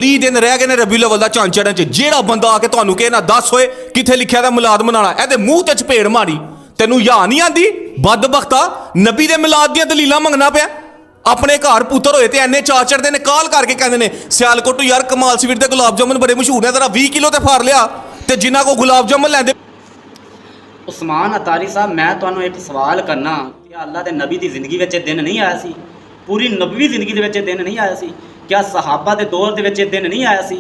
30 दिन रह गए ने रबी अव्वल दा चंद चढ़न च। जेड़ा बंदा आके तुहानू कहे ना दस होए किथे लिखिया दा मिलाद मनाना, एदे मूँह ते चपेड़ मारी। तेनू या नहीं आंदी बदबख्ता, नबी दे मिलाद दियां दलीलां मंगना पिया। अपने घर पुत्तर होए ते एने चार चढ़दे ने, काल करके कहंदे ने सियालकोट यार कमाल स्वीट दे गुलाब जामुन बड़े मशहूर ने, जरा 20 किलो ते फार लिया। ते जिन्हां को गुलाब जामुन लैंदे। उस्मान अतारी साहब, मैं तुहानू एक सवाल करना कि अल्लाह दे नबी दी जिंदगी विच दिन नहीं आया सी? पूरी नबवी जिंदगी दे विच दिन नहीं आया सी? क्या सहाबा दे दौर दे विच दिन नहीं आया सी?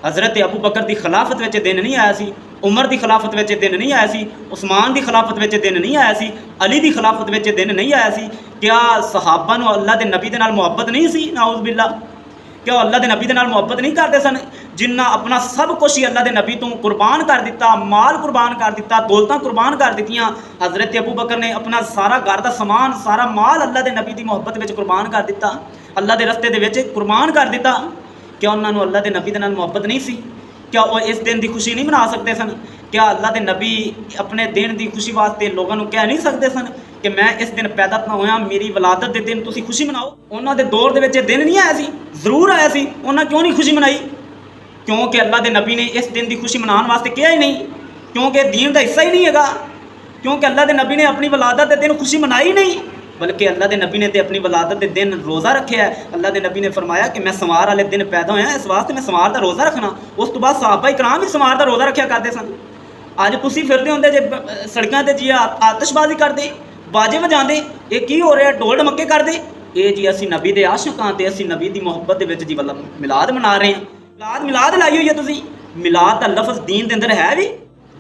हज़रत अबू बकर दी खिलाफत विच दिन नहीं आया सी? उमर दी खिलाफत विच दिन नहीं आया सी? उस्मान दी खिलाफत विच दिन नहीं आया सी? अली दी खिलाफत विच दिन नहीं आया सी? क्या सहाबा नू अल्लाह दे नबी दे नाल मुहब्बत नहीं सी? नाउज़ बिल्ला। क्या अल्लाह दे नबी दे नाल मुहब्बत नहीं करते सन? जिन्ना अपना सब कुछ ही अल्लाह दे नबी तो कुर्बान कर दिता, माल कुर्बान कर दिता, दौलतां कुर्बान कर दित्तियां। हज़रत अबू बकर ने अपना सारा घर का समान, सारा माल अल्लाह दे नबी दी मुहब्बत विच कुर्बान कर दिता, अल्लाह दे रस्ते दे विच कुर्बान कर दिता। क्या उन्होंने अल्लाह दे नबी दे नाल मुहब्बत नहीं सी? क्या वो इस दिन की खुशी नहीं मना सकते सन? क्या अल्लाह दे नबी अपने दिन की खुशी वास्ते लोगों को कह नहीं सकते सन कि मैं इस दिन पैदा ना होया, मेरी वलादत के दिन तुसी खुशी मनाओ? उन्होंने दौर दे विच दिन नहीं आया सी? जरूर आया सी। उन्होंने क्यों नहीं खुशी मनाई? क्योंकि अल्लाह के नबी ने इस दिन की खुशी मनाने वास्ते किया ही नहीं, क्योंकि दीन का हिस्सा ही नहीं है। क्योंकि अल्लाह के नबी ने अपनी वलादत के दिन खुशी मनाई नहीं, बल्कि अल्लाह के नबी ने तो अपनी वलादत के दिन रोज़ा रखे है। अल्लाह के नबी ने फरमाया कि मैं संवार वाले दिन पैदा होया, इस वास्ते मैं संवार का रोज़ा रखना। उस तो बाद सहाबा इकराम भी संवार का रोज़ा रखा करते सन। अज तुसी फिरदे होंदे जे सड़कों पर जी आतिशबाजी करते, बाजे बजाते, ये की हो रहा, ढोल ढमके करते, ये जी असी नबी के आशिक हाँ, तो असी नबी की मुहब्बत के जी मिलाद मना रहे हैं। मिलाद लाई हुई है तुसी। मिलाद का लफ्ज़ दीन के अंदर है भी,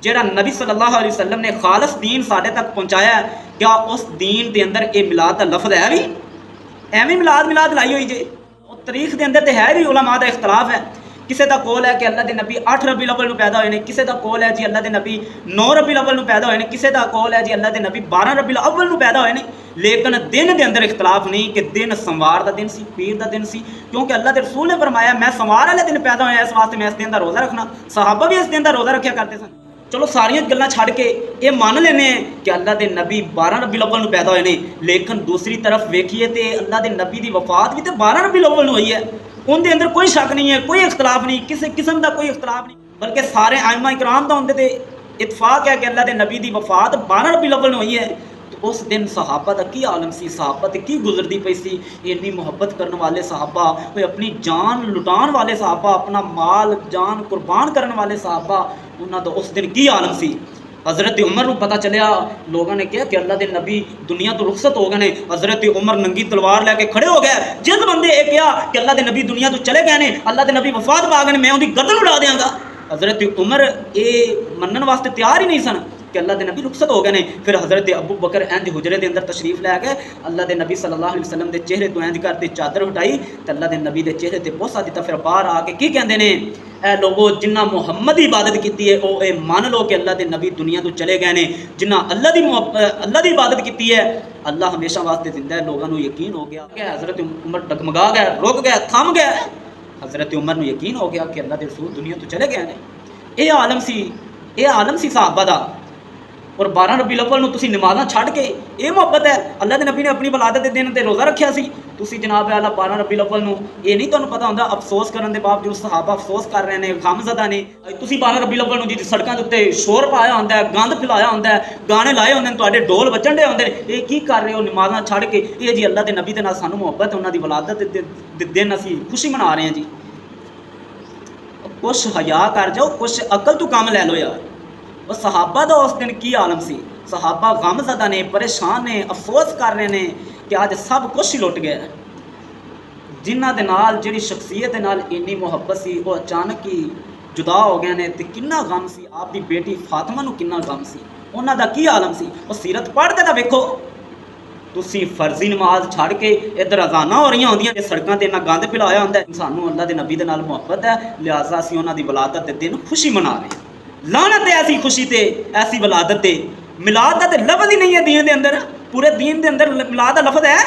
जेड़ा नबी सल्लल्लाहु अलैहि वसल्लम ने खालस दीन साढ़े तक पहुँचाया, क्या उस दीन के अंदर ये मिलाद का लफ्ज़ है भी? एवं मिलाद लाई हुई जे। और तरीख के अंदर तो है भी उलमा का इख्तलाफ है। किसी का कौल है कि अल्लाह के नबी 8 रबी अव्वल में पैदा होए, किसी का कौल है जी अल्लाह के नबी 9 रबी अव्वल में पैदा होए, किसी का कौल है जी अल्लाह के नबी 12 रबी अव्वल में पैदा होए। लेकिन दिन के अंदर इख्तलाफ नहीं कि दिन सोमवार का दिन सी, पीर का दिन सी, क्योंकि अल्लाह के रसूल ने फरमाया मैं सोमवार वाले दिन पैदा होया, इस वास्ते मैं इस दिन का रोज़ा रखना। सहाबा भी इस दिन का रोज़ा रखा करते सन। चलो सारिया गल्लां छड़ के ये मान लेने कि अल्लाह के नबी 12 रबी अव्वल में पैदा होए, लेकिन दूसरी तरफ वेखिए तो अल्लाह के नबी की वफात भी तो 12 रबी अव्वल हुई है। उनके अंदर कोई शक नहीं है, कोई इख्तलाफ नहीं, किसी किस्म का कोई इख्तलाफ नहीं, बल्कि सारे आइमा इकराम का उनके इतफाक है कि अल्लाह के नबी की वफात 12 रबी अव्वल हुई है। तो उस दिन सहाबा का की आलम सी, सहाबा तो की गुजरती पई सी। इन्नी मुहब्बत करने वाले सहाबा, कोई अपनी जान लुटान वाले सहाबा, अपना माल जान कुर्बान करने वाले सहाबा, उन्होंने उस दिन की आलम सी। हज़रत उमर को पता चलिया, लोगों ने कहा कि अल्लाह के नबी दुनिया तो रुखसत हो गए हैं। हज़रत उमर नंगी तलवार लैके खड़े हो गए। जिस बंदे ये कहा कि अल्लाह के नबी दुनिया तो चले गए हैं, अल्लाह के नबी वफात पा गए, मैं उनकी गर्दन उड़ा देंगा। हज़रत उमर ये मनने वास्ते तैयार ही नहीं सन कि अल्लाह के नबी रुखसत हो गए हैं। फिर हज़रत अबू बकर इंज हुजरे के अंदर तशरीफ लै गए, अल्लाह के नबी सल्लल्लाहु अलैहि वसल्लम के चेहरे तो इंज करते चादर हटाई तो अल्लाह के नबी के चेहरे पर बोसा दिता। फिर बाहर आके की कहते हैं, ए लोगो जिन्ना मुहम्मद की इबादत की है वो मान लो कि अल्लाह के नबी दुनिया तो चले गए हैं, जिन्ना अल्लाह की इबादत की है अल्लाह हमेशा वास्ते जिंदा है। लोगों को यकीन हो गया। हज़रत उमर डगमगा गया, रुक गया, थम गया। हज़रत उमर को यकीन हो गया कि अल्लाह के रसूल दुनिया तो चले गए हैं। ये आलम सी, ये आलम सी सहाबा दा। और 12 रबी अव्वल में तुसी नमाज़ां छड़ के ये मुहब्बत है। अल्लाह के नबी ने अपनी वलादत के दिन ते रोज़ा रखा सी, तुसी जनाब आला 12 रबी अव्वल में ये नहीं तुहानूं पता होंदा। अफसोस करने के बावजूद सहाबा अफसोस कर रहे हैं, गमज़दा ने। तुसी 12 रबी अव्वल में जी सड़कों के उत्ते शोर पाया होंदा है, गंद फैलाया होंदा है, गाने लाए होंदे ने, तुहाडे ढोल बजण दे होंदे ने, ये की कर रहे हो नमाज़ां छड़ के? ये जी अल्लाह के नबी के नाल सानूं मुहब्बत है, उन्हां दी वलादत दे दिन असीं खुशी मना रहे हैं जी। कुछ हया कर जाओ, कुछ अकल तो काम लै लो यार। और सहाबा का उस दिन की आलम सी। सहाबा गमज़दा ने, परेशान ने, अफसोस कर रहे हैं कि अज सब कुछ ही लुट गया। जिन्हां दे नाल जिहड़ी शख्सियत दे नाल इन्नी मुहब्बत सी वो अचानक ही जुदा हो गए ने, तो किन्ना गम सी। आपकी बेटी फातिमा नूं किन्ना गम सी, उन्हां दा की आलम सी। और सीरत पढ़ के तां वेखो, तुसी फर्जी नमाज छड़ के इधर अजाना हो रही होंदियां, सड़कों पर इन्ना गंद फैलाया होंदा है। सानूं अल्लाह के नबी दे नाल मुहब्बत है, लिहाजा असीं उन्हां दी वलादत दे दिन खुशी मना रहे हैं। लानत है ऐसी खुशी ते, ऐसी वलादत ते। मिलाद का तो लफ्ज़ ही नहीं है दीन के अंदर। पूरे दीन के अंदर मिलाद का लफ्ज़ है?